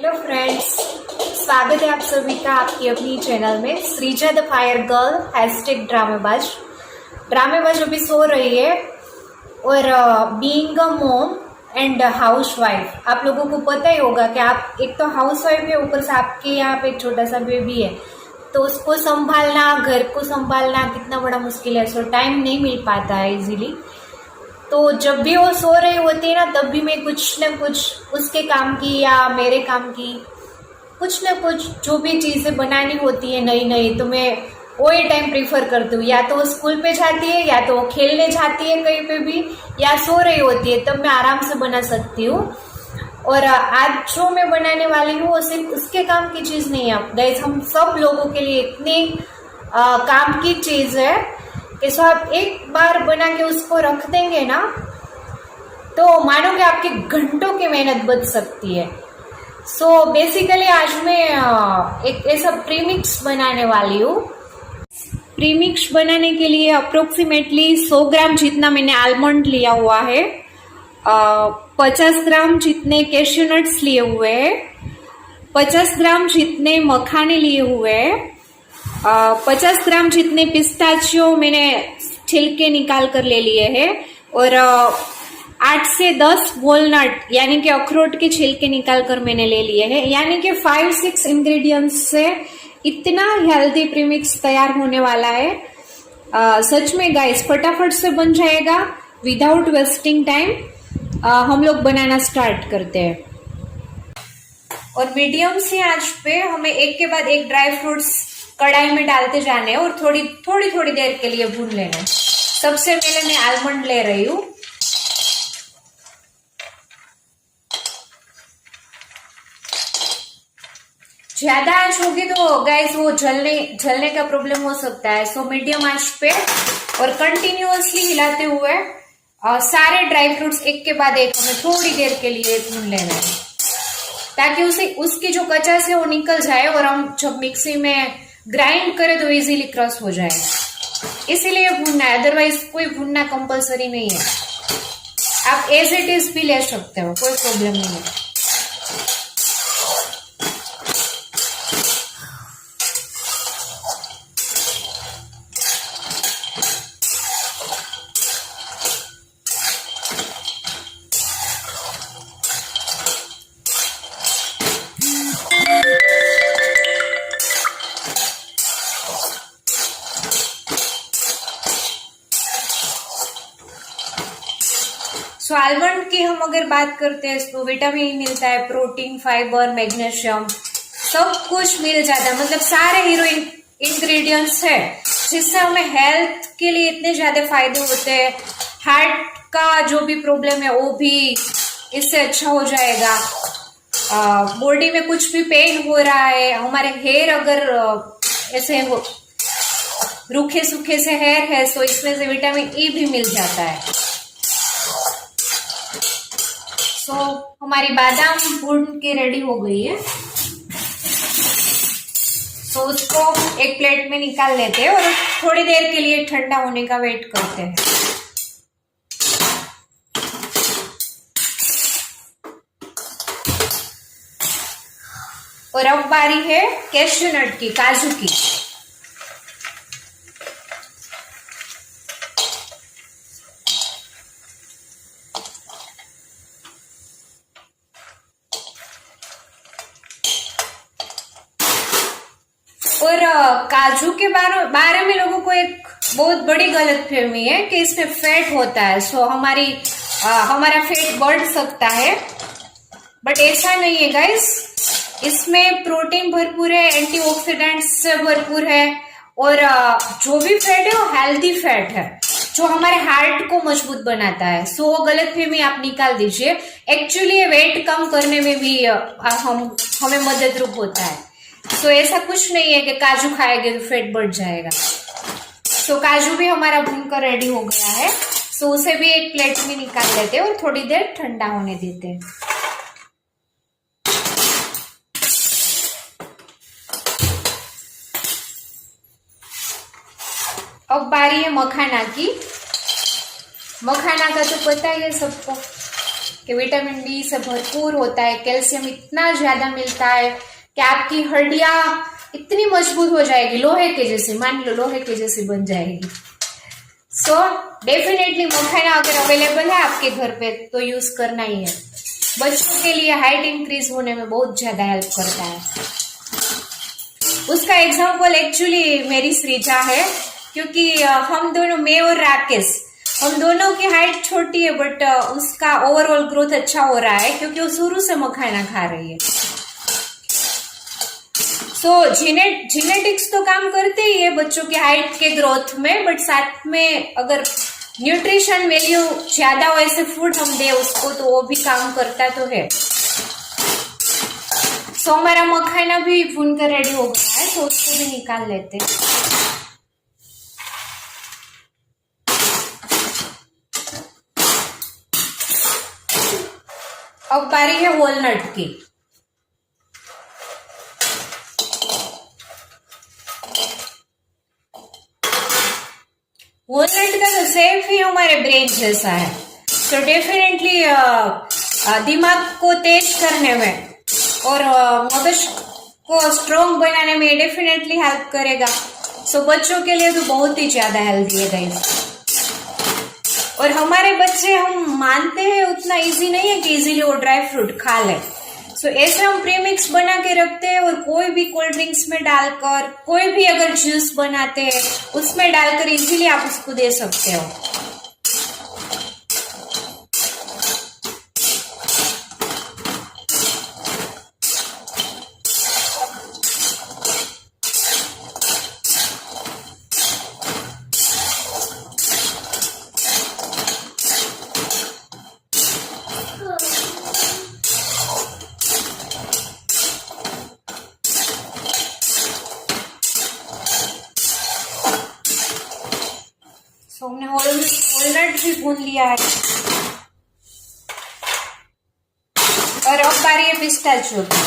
Hello friends, स्वागत है आप सभी का आपकी अपनी चैनल में Shreeja the fire girl hashtag ड्रामेबाज अभी सो रही है। और बीइंग अ मोम एंड हाउस वाइफ, आप लोगों को पता ही होगा कि आप एक तो हाउस वाइफ है, ऊपर से आपके यहाँ पे एक छोटा सा बेबी है, तो उसको संभालना, घर को संभालना कितना बड़ा मुश्किल है। सो टाइम नहीं मिल पाता है इजीली। तो जब भी वो सो रही होती है ना, तब भी मैं कुछ न कुछ उसके काम की या मेरे काम की कुछ न कुछ जो भी चीज़ें बनानी होती है नई नई, तो मैं वही टाइम प्रीफर करती हूँ। या तो वो स्कूल पे जाती है, या तो वो खेलने जाती है कहीं पे भी, या सो रही होती है, तब मैं आराम से बना सकती हूँ। और आज जो मैं बनाने वाली हूँ वो सिर्फ उसके काम की चीज़ नहीं है गाइस, हम सब लोगों के लिए इतनी काम की चीज़ है कि सो आप एक बार बना के उसको रख देंगे ना, तो मानो कि आपके घंटों की मेहनत बच सकती है। सो बेसिकली आज मैं एक ऐसा प्रीमिक्स बनाने वाली हूँ। प्रीमिक्स बनाने के लिए अप्रोक्सीमेटली 100 ग्राम जितना मैंने आलमंड लिया हुआ है, 50 ग्राम जितने कैश्यू नट्स लिए हुए हैं, 50 ग्राम जितने मखाने लिए हुए हैं, 50 ग्राम जितने पिस्ताचियो मैंने छिलके निकाल कर ले लिए हैं, और 8 से 10 वॉलनट यानी कि अखरोट के छिलके निकाल कर मैंने ले लिए हैं। यानी कि 5-6 इंग्रेडिएंट्स से इतना हेल्दी प्रीमिक्स तैयार होने वाला है। सच में गाइस, फटाफट से बन जाएगा विदाउट वेस्टिंग टाइम। हम लोग बनाना स्टार्ट करते हैं। और मीडियम से आंच पे हमें एक के बाद एक ड्राई फ्रूट्स कढ़ाई में डालते जाने हैं और थोड़ी देर के लिए भून लेना है। सबसे पहले मैं आलमंड ले रही हूँ। ज्यादा आंच होगी तो गाइस वो जलने का प्रॉब्लम हो सकता है। सो मीडियम आंच पे और कंटिन्यूअसली हिलाते हुए सारे ड्राई फ्रूट्स एक के बाद एक हमें थोड़ी देर के लिए भून लेना है, ताकि उसकी जो कचास है वो निकल जाए और हम जब मिक्सी में ग्राइंड करें तो इजीली क्रश हो जाए। इसीलिए भूनना है, अदरवाइज कोई भूनना कंपलसरी नहीं है। आप एज इट इज भी ले सकते हो, कोई प्रॉब्लम नहीं है। सो आलमंड की हम अगर बात करते हैं तो विटामिन मिलता है, प्रोटीन, फाइबर, मैग्नीशियम, सब कुछ मिल जाता है। मतलब सारे हीरो इंग्रेडिएंट्स है जिससे हमें हेल्थ के लिए इतने ज्यादा फायदे होते हैं। हार्ट का जो भी प्रॉब्लम है वो भी इससे अच्छा हो जाएगा। बॉडी में कुछ भी पेन हो रहा है, हमारे हेयर अगर ऐसे रूखे सूखे से हेयर है, तो इसमें से विटामिन ई भी मिल जाता है। तो हमारी बादाम भून के रेडी हो गई है, तो उसको एक प्लेट में निकाल लेते हैं और थोड़ी देर के लिए ठंडा होने का वेट करते हैं। और अब बारी है कैश्यू नट की, काजू की। और काजू के बारे में लोगों को एक बहुत बड़ी गलतफहमी है कि इसमें फैट होता है। सो हमारा फैट बढ़ सकता है, बट ऐसा नहीं है गाइस। इसमें प्रोटीन भरपूर है, एंटीऑक्सीडेंट्स से भरपूर है, और जो भी फैट है वो हेल्दी फैट है जो हमारे हार्ट को मजबूत बनाता है। सो वो गलतफहमी आप निकाल दीजिए। एक्चुअली ये वेट कम करने में भी हमें मददरूप होता है। सो ऐसा कुछ नहीं है कि काजू खाएंगे तो फैट बढ़ जाएगा। सो काजू भी हमारा भूनकर रेडी हो गया है। सो उसे भी एक प्लेट में निकाल लेते हैं और थोड़ी देर ठंडा होने देते हैं। अब बारी है मखाना की। मखाना का तो पता ही है सबको, कि विटामिन डी से भरपूर होता है, कैल्शियम इतना ज्यादा मिलता है कि आपकी हड्डियां इतनी मजबूत हो जाएगी, लोहे के जैसी, मान लो लोहे के जैसी बन जाएगी। सो डेफिनेटली मखाना अगर अवेलेबल है आपके घर पे तो यूज करना ही है। बच्चों के लिए हाइट इंक्रीज होने में बहुत ज्यादा हेल्प करता है। उसका एग्जाम्पल एक्चुअली मेरी श्रीजा है, क्योंकि हम दोनों, मैं और राकेश, हम दोनों की हाइट छोटी है बट उसका ओवरऑल ग्रोथ अच्छा हो रहा है क्योंकि वो शुरू से मखाना खा रही है। सो जेनेटिक्स तो काम करते ही है बच्चों की हाइट के ग्रोथ में, बट साथ में अगर न्यूट्रिशन वैल्यू ज्यादा हो ऐसे फूड हम दे उसको तो वो भी काम करता तो है। सो हमारा मखाना भी भून कर रेडी हो गया है, तो उसको भी निकाल लेते हैं। अब बारी है वॉलनट की। वॉलनट का तो शेप ही हमारे ब्रेन जैसा है, तो डेफिनेटली दिमाग को तेज करने में और मगज को स्ट्रॉन्ग बनाने में डेफिनेटली हेल्प करेगा। सो बच्चों के लिए तो बहुत ही ज्यादा हेल्दी है गाइस। और हमारे बच्चे, हम मानते हैं उतना इजी नहीं है कि इजीली वो ड्राई फ्रूट खा ले। सो ऐसे हम प्रीमिक्स बना के रखते हैं और कोई भी कोल्ड ड्रिंक्स में डालकर, कोई भी अगर जूस बनाते हैं उसमें डालकर इजीली आप उसको दे सकते हो। तो हमने वॉलनट भी भून लिया है और अब बारी है पिस्ताचियो की।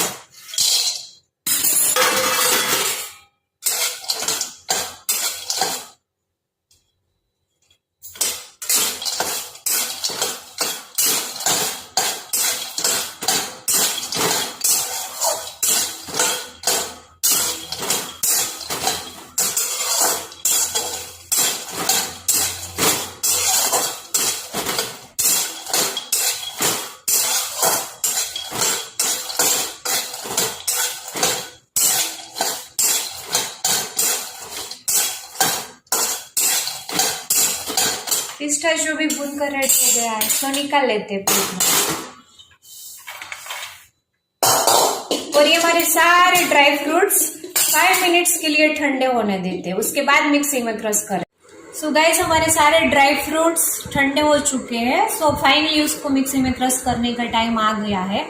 पिस्ताचियो भी भून कर रेडी हो गया है, तो निकाल लेते हैं प्लेट में। और ये हमारे सारे ड्राई फ्रूट्स 5 मिनट्स के लिए ठंडे होने देते हैं, उसके बाद मिक्सी में क्रश करें। सो गाइस, हमारे सारे ड्राई फ्रूट्स ठंडे हो चुके हैं। सो फाइनली उसको मिक्सी में क्रश करने का टाइम आ गया है।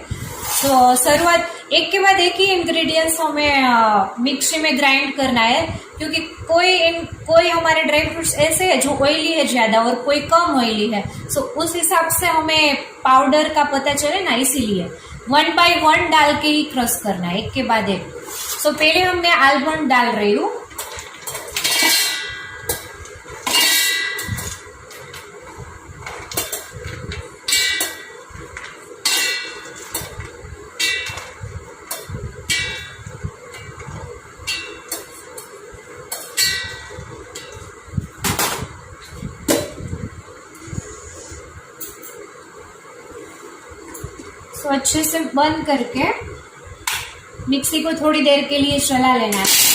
तो शुरुआत एक के बाद एक ही इंग्रेडिएंट्स हमें मिक्सी में ग्राइंड करना है, क्योंकि कोई हमारे ड्राई फ्रूट्स ऐसे है जो ऑयली है ज्यादा और कोई कम ऑयली है। सो उस हिसाब से हमें पाउडर का पता चले ना, इसीलिए 1 by 1 डाल के ही क्रश करना है, एक के बाद एक। सो पहले हमने आलमंड डाल रही हूँ। तो अच्छे से बंद करके मिक्सी को थोड़ी देर के लिए चला लेना है।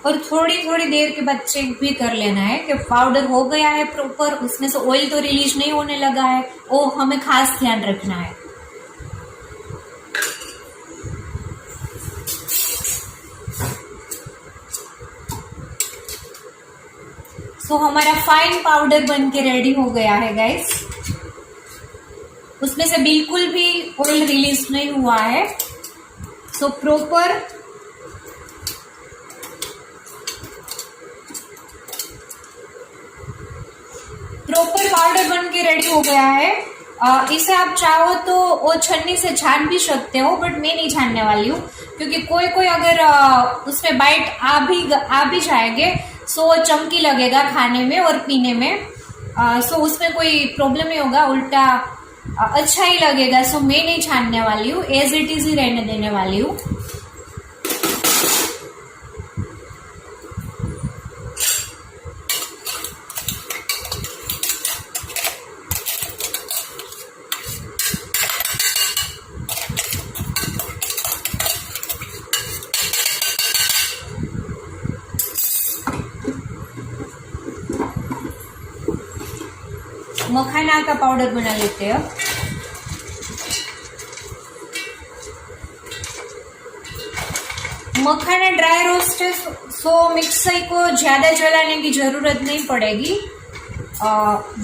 और थोड़ी थोड़ी देर के बाद चेक भी कर लेना है कि पाउडर हो गया है प्रॉपर, उसमें से ऑयल तो रिलीज नहीं होने लगा है, वो हमें खास ध्यान रखना है। सो हमारा फाइन पाउडर बन के रेडी हो गया है गाइस। उसमें से बिल्कुल भी ऑयल रिलीज नहीं हुआ है। सो प्रॉपर प्रॉपर पाउडर बन के रेडी हो गया है। इसे आप चाहो तो वो छन्नी से छान भी सकते हो, बट मैं नहीं छानने वाली हूँ, क्योंकि कोई कोई अगर उसमें बाइट आ भी जाएंगे सो वो चमकी लगेगा खाने में और पीने में। सो उसमें कोई प्रॉब्लम नहीं होगा, उल्टा अच्छा ही लगेगा। सो मैं नहीं छानने वाली हूँ, एज इट इज ही रहने देने वाली हूँ। मखाना का पाउडर बना लेते हैं। मखाना ड्राई रोस्ट है, सो मिक्सर को ज्यादा जलाने की जरूरत नहीं पड़ेगी।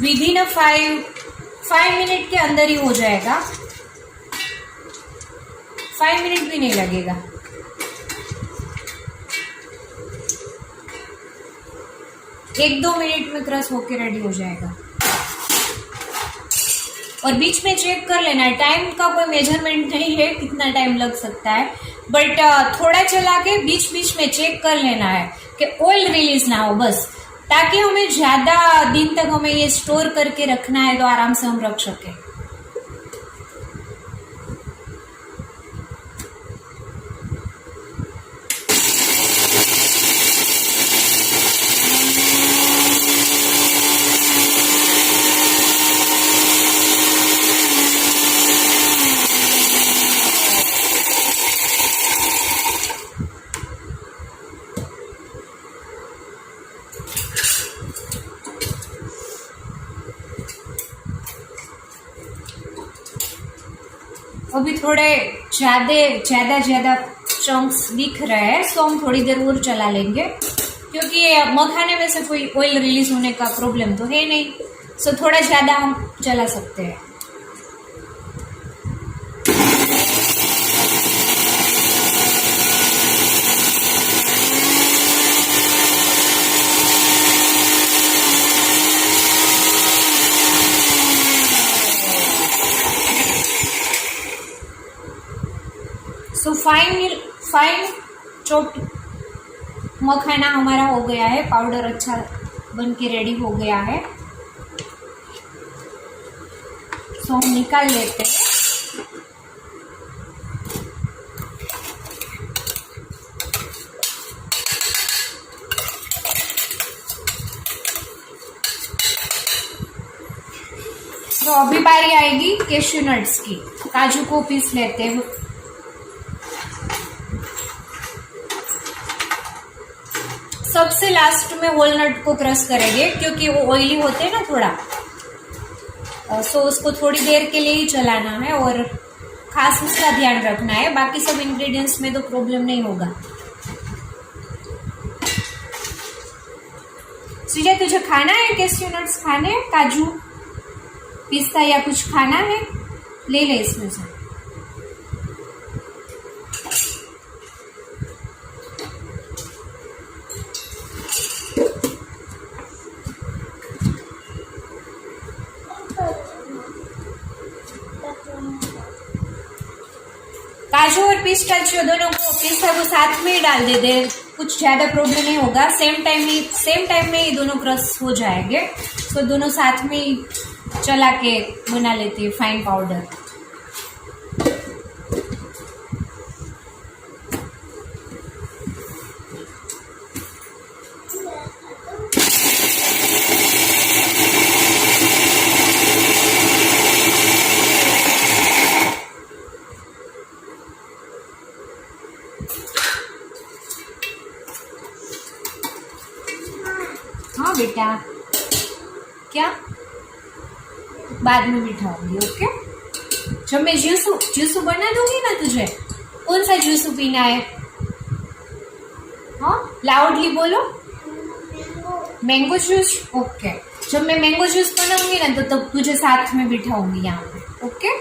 विद इन 5 मिनट के अंदर ही हो जाएगा, 5 मिनट भी नहीं लगेगा। एक 2 मिनट में क्रश होके रेडी हो जाएगा। और बीच में चेक कर लेना है, टाइम का कोई मेजरमेंट नहीं है कितना टाइम लग सकता है, बट थोड़ा चला के बीच बीच में चेक कर लेना है कि ऑयल रिलीज ना हो, बस ताकि हमें ज्यादा दिन तक हमें ये स्टोर करके रखना है तो आराम से हम रख सके। अभी थोड़े ज्यादा चंक्स दिख रहे हैं, सो हम थोड़ी देर और चला लेंगे, क्योंकि मखाने में से कोई ऑयल रिलीज होने का प्रॉब्लम तो है नहीं। सो थोड़ा ज्यादा हम चला सकते हैं। सो फाइन चॉप्ड मखाना हमारा हो गया है, पाउडर अच्छा बन के रेडी हो गया है। सो हम निकाल लेते हैं। तो अभी बारी आएगी कैश्यू नट्स की। काजू को पीस लेते हैं। सबसे लास्ट में वॉलनट को क्रश करेंगे, क्योंकि वो ऑयली होते हैं ना थोड़ा, सो उसको थोड़ी देर के लिए ही चलाना है और खास उसका ध्यान रखना है। बाकी सब इंग्रेडिएंट्स में तो प्रॉब्लम नहीं होगा। श्रीजा, तुझे खाना है कैश्यू नट्स, खाने काजू पिस्ता या कुछ खाना है, ले ले इसमें से। काजू और पिस्ताचियो दोनों को पिस्ता को साथ में ही डाल दे दे, कुछ ज्यादा प्रॉब्लम नहीं होगा। सेम टाइम में ही दोनों क्रश हो जाएंगे, तो दोनों साथ में ही चला के बना लेते हैं फाइन पाउडर। हाँ बेटा, क्या बाद में बिठाऊंगी, ओके। जब मैं जूसू बना दूंगी ना तुझे, कौन सा जूसू पीना है? हाँ, लाउडली बोलो। Mango juice, okay. जब मैं मैंगो जूस बनाऊंगी ना तो तब तुझे साथ में बिठाऊंगी यहाँ पे, ओके।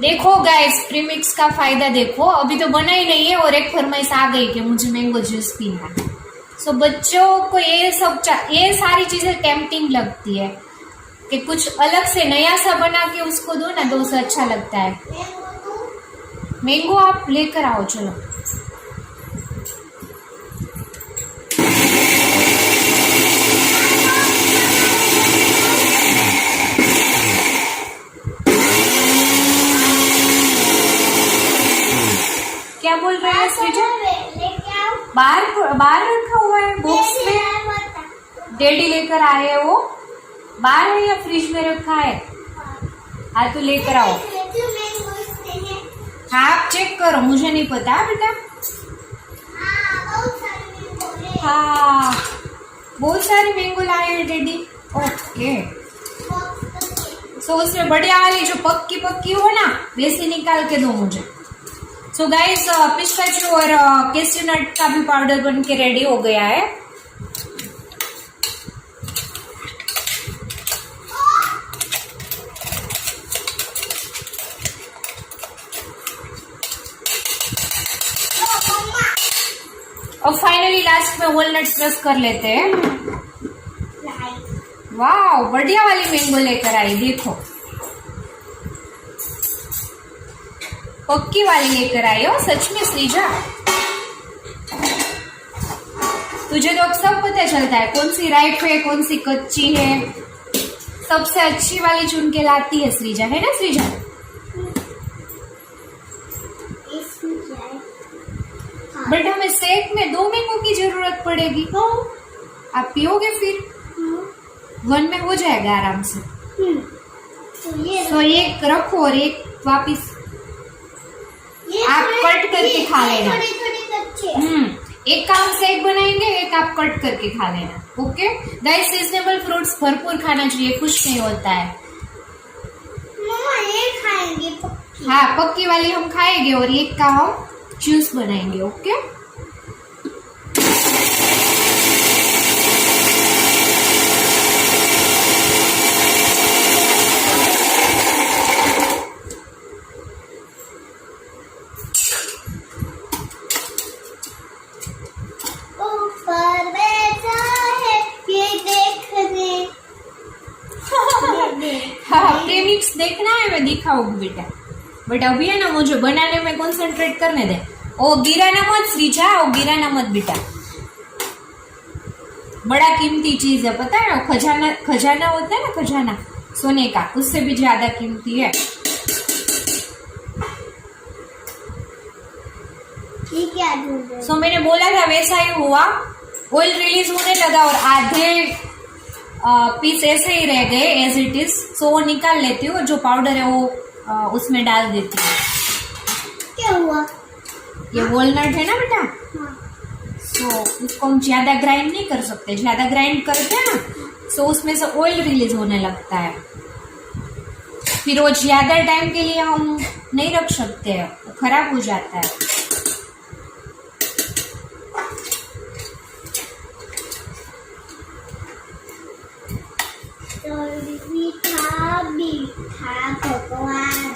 देखो गाइस, प्रीमिक्स का फायदा देखो। अभी तो बना ही नहीं है और एक फरमाइश आ गई कि मुझे मैंगो जूस पीना है। सो बच्चों को ये सारी चीजें टेम्पटिंग लगती है कि कुछ अलग से नया सा बना के उसको दो ना, तो उसे अच्छा लगता है। मैंगो आप लेकर आओ, चलो। क्या बोल रहे हैं सृजा? बाहर रखा हुआ है बॉक्स में, डैडी लेकर आए हैं। वो बाहर है या फ्रिज में रखा है? हाँ तो लेकर आओ। हाँ आप चेक करो, मुझे नहीं पता बेटा। हाँ बहुत सारे मैंगो लाए हैं डैडी। ओके, सो उसमें बढ़िया वाली जो पक्की पक्की हो ना, वैसे निकाल के दो मुझे। सो गाइस, पिस्ताचियो और कैश्यू नट का भी पाउडर बन के रेडी हो गया है। और फाइनली लास्ट में वॉलनट क्रश कर लेते हैं। वाह, बढ़िया वाली मैंगो लेकर आई, देखो पक्की वाली लेकर आई हो सच में सृजा। तुझे तो सब पता चलता है कौन सी राइप है कौन सी कच्ची है, सबसे अच्छी वाली चुन के लाती है सृजा, है ना सृजा? बट हमें शेक में 2 मैंगो की जरूरत पड़ेगी। आप पियोगे फिर? 1 में हो जाएगा आराम से। तो एक रखो और एक वापिस आप कट करके खा लेना। एक का हम शेक बनाएंगे, एक आप कट करके खा लेना। ओके गाइस, सीजनेबल फ्रूट्स भरपूर खाना चाहिए, कुछ नहीं होता है। मम्मा ये खाएंगे पक्की। हाँ पक्की वाली हम खाएंगे और एक का हम जूस बनाएंगे। ओके ऊपर बैठा है ये देखने। हाँ प्रीमिक्स देखना है, मैं दिखाऊंगी बेटा, बट अभी है ना मुझे बनाने में कंसंट्रेट करने दे। ओ गिराना मत सृजा, ओ गिराना मत बेटा, बड़ा कीमती चीज है पता है। खजाना खजाना होता है ना, खजाना सोने का, उससे भी ज्यादा कीमती है। ये क्या ढूंढ रहे हो? सो मैंने बोला था वैसा ही हुआ, ऑयल रिलीज होने लगा और आधे पीस ऐसे ही रह गए एज इट इज। सो वो निकाल लेती हूँ, जो पाउडर है वो उसमें डाल देती हूँ। क्या हुआ? ये वॉलनट है ना बेटा, हाँ। सो उसको हम ज्यादा ग्राइंड नहीं कर सकते, ज्यादा ग्राइंड करते हैं ना सो उसमें से ऑयल रिलीज होने लगता है, फिर वो ज्यादा टाइम के लिए हम नहीं रख सकते, वो खराब हो जाता है। मीठा मीठा भगवान,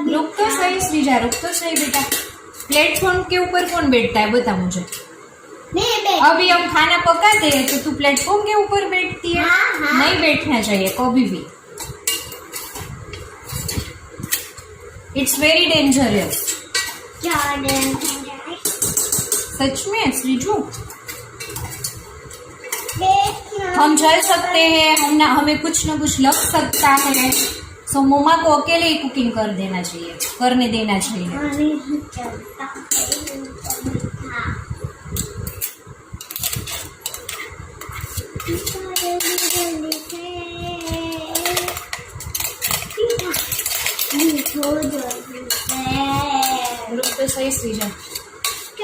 रुक तो सही सृजा, रुक तो सही बेटा। प्लेटफॉर्म के ऊपर कौन बैठता है बता मुझे? अभी हम खाना पकाते हैं तो तू प्लेटफॉर्म के ऊपर बैठती है? हाँ। नहीं बैठना चाहिए कभी भी, इट्स वेरी डेंजरस। सच में सृजू, हम जल सकते हैं, हमें कुछ न कुछ लग सकता है। सो मम्मा को अकेले ही कुकिंग करने देना चाहिए। रुक तो सही सृजा,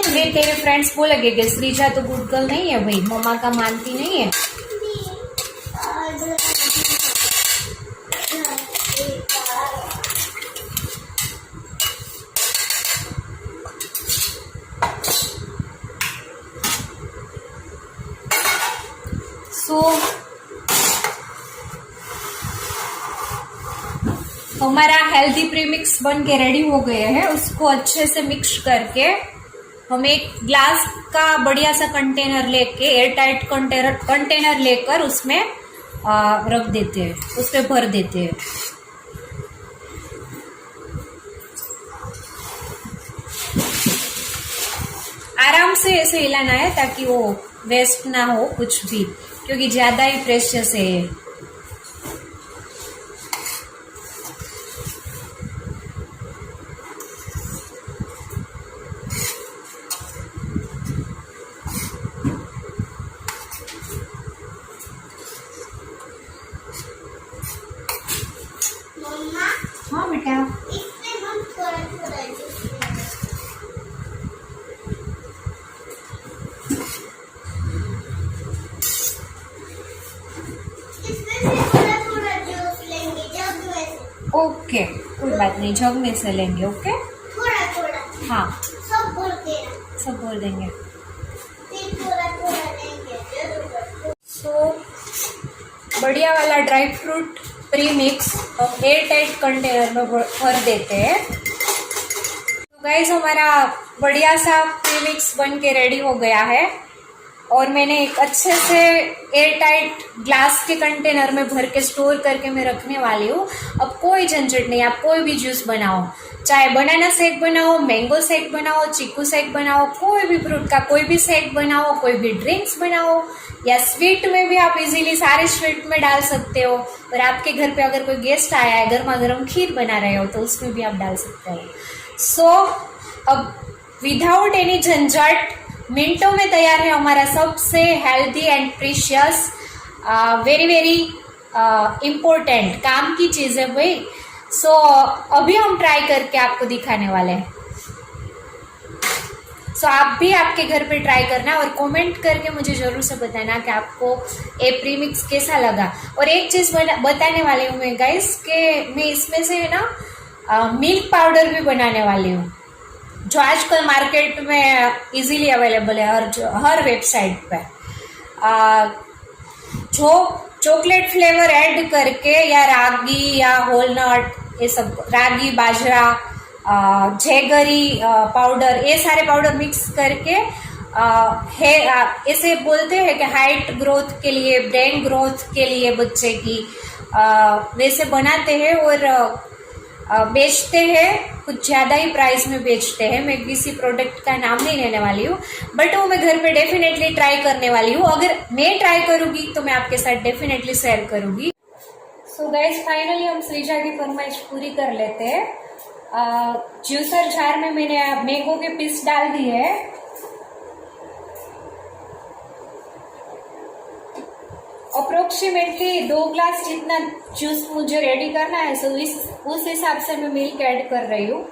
नहीं तेरे फ्रेंड्स बोलेंगे कि सृजा तो गुड गर्ल नहीं है भाई, मम्मा का मानती नहीं है। तो हमारा हेल्दी प्रीमिक्स बन के रेडी हो गए हैं। उसको अच्छे से मिक्स करके हम एक ग्लास का बढ़िया सा कंटेनर लेके, एयर टाइट कंटेनर लेकर उसमें रख देते हैं, उस पे भर देते हैं। आराम से ऐसे हिलाना है ताकि वो वेस्ट ना हो कुछ भी, क्योंकि ज्यादा ही प्रेशियस है ये। मम्मा हाँ बेटा, इसमें हम थोड़ा थोड़ा जूस लेंगे। इसमें भी थोड़ा थोड़ा जूस लेंगे जग में से। ओके, कोई बात नहीं, जग में से लेंगे। ओके, थोड़ा थोड़ा हाँ सब भर देना, सब भर देंगे। फिर थोड़ा थोड़ा लेंगे जरूर। सो बढ़िया वाला ड्राई फ्रूट प्री मिक्स हम एयर टाइट कंटेनर में भर देते हैं। तो गाइस हमारा बढ़िया सा प्री मिक्स बन के रेडी हो गया है और मैंने एक अच्छे से एयर टाइट ग्लास के कंटेनर में भर के स्टोर करके मैं रखने वाली हूँ। अब कोई झंझट नहीं, आप कोई भी जूस बनाओ, चाहे बनाना शेक बनाओ, मैंगो शेक बनाओ, चीकू शेक बनाओ, कोई भी फ्रूट का कोई भी शेक बनाओ, कोई भी ड्रिंक्स बनाओ, या स्वीट में भी आप इजीली सारे स्वीट में डाल सकते हो। और आपके घर पे अगर कोई गेस्ट आया है, गर्मा गर्म खीर बना रहे हो, तो उसमें भी आप डाल सकते हो। सो अब विदाउट एनी झंझट मिनटों में तैयार है हमारा सबसे healthy and precious, very very important काम की चीज़ है भाई। सो अभी हम ट्राई करके आपको दिखाने वाले हैं। सो आप भी आपके घर पे ट्राई करना और कमेंट करके मुझे जरूर से बताना कि आपको ये प्रीमिक्स कैसा लगा। और एक चीज़ बताने वाली हूँ मैं गाइस, कि मैं इसमें से ना मिल्क पाउडर भी बनाने वाली हूँ, जो आजकल मार्केट में इजीली अवेलेबल है हर वेबसाइट पे। जो चॉकलेट फ्लेवर ऐड करके, या रागी या होलनट, ये सब रागी, बाजरा, जेगरी पाउडर, ये सारे पाउडर मिक्स करके इसे बोलते हैं कि हाइट ग्रोथ के लिए, ब्रेन ग्रोथ के लिए बच्चे की वैसे बनाते हैं और बेचते हैं। कुछ ज़्यादा ही प्राइस में बेचते हैं। मैं किसी प्रोडक्ट का नाम नहीं लेने वाली हूँ, बट वो मैं घर पे डेफिनेटली ट्राई करने वाली हूँ। अगर मैं ट्राई करूँगी तो मैं आपके साथ डेफिनेटली शेयर करूँगी। सो गाइस फाइनली हम श्रीजा की फरमाइश पूरी कर लेते हैं। जूसर जार में मैंने मैंगो के पीस डाल दिए है। अप्रोक्सीमेटली 2 ग्लास जितना जूस मुझे रेडी करना है, सो उस हिसाब से मैं मिल्क ऐड कर रही हूँ।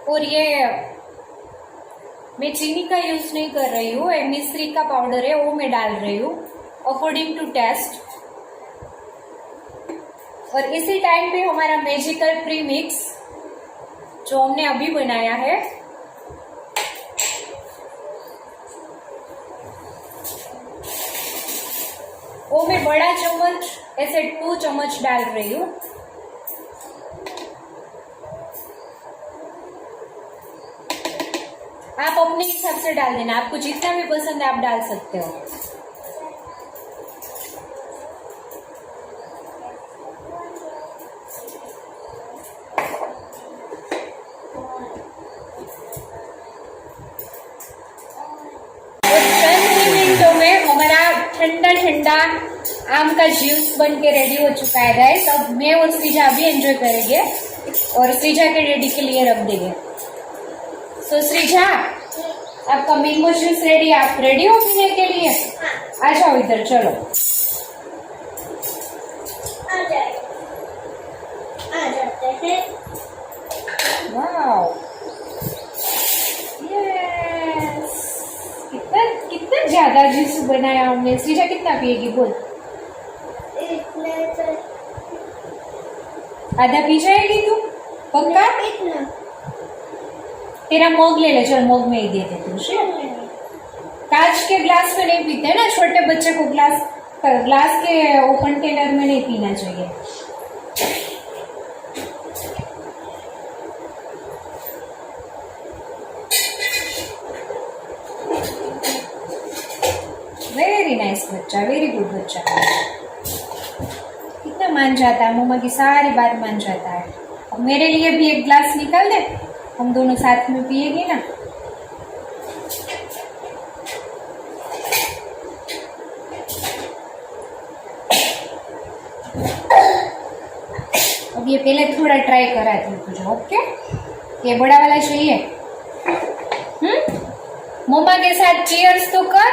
और ये मैं चीनी का यूज नहीं कर रही हूँ, मिश्री का पाउडर है वो मैं डाल रही हूँ अकॉर्डिंग टू टेस्ट। और इसी टाइम पे हमारा मैजिकल प्री मिक्स जो हमने अभी बनाया है, वो मैं बड़ा चम्मच ऐसे 2 चम्मच डाल रही हूँ। आप अपने हिसाब से डाल देना, आपको जितना भी पसंद है आप डाल सकते हो। ठंडा ठंडा आम का जूस बन के रेडी हो चुका है गाइस। अब मैं और श्रीजा भी एंजॉय करेंगे और श्रीजा के रेडी के लिए रख देंगे। सो श्रीजा, आपका मैंगो जूस रेडी, आप रेडी हो पीने के लिए? आ जाओ इधर, चलो आ जाते हैं। वाओ, यस, कितना ज्यादा जूस बनाया हमने। श्रीजा कितना पिएगी बोल? आधा पी जाएगी तू पक्का? तेरा मग ले ले, चल मग में ही दे दे तू। कांच के ग्लास में नहीं पीते ना, छोटे बच्चे को ग्लास के ओपन कंटेनर में नहीं पीना चाहिए। वेरी नाइस बच्चा, वेरी गुड बच्चा। कितना मान जाता है, मम्मा की सारी बात मान जाता है। अब मेरे लिए भी एक ग्लास निकाल दे, हम दोनों साथ में पिएंगे ना। अब ये पहले थोड़ा ट्राई कराती हूँ तुझे, ओके? ये बड़ा वाला चाहिए। मम्मा के साथ चीयर्स तो कर,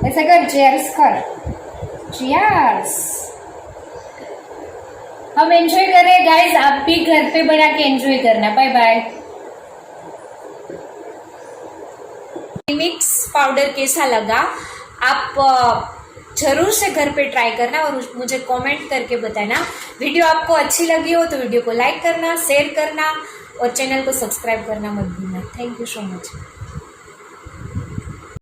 ऐसा कर, चीयर्स कर, चीयर्स। हम एंजॉय कर रहे हैं गाइस, आप भी घर पे बना के एंजॉय करना। Bye bye. मिक्स पाउडर कैसा लगा आप जरूर से घर पे ट्राई करना और मुझे कमेंट करके बताना। वीडियो आपको अच्छी लगी हो तो वीडियो को लाइक करना, शेयर करना और चैनल को सब्सक्राइब करना मत भूलना। Thank you so much.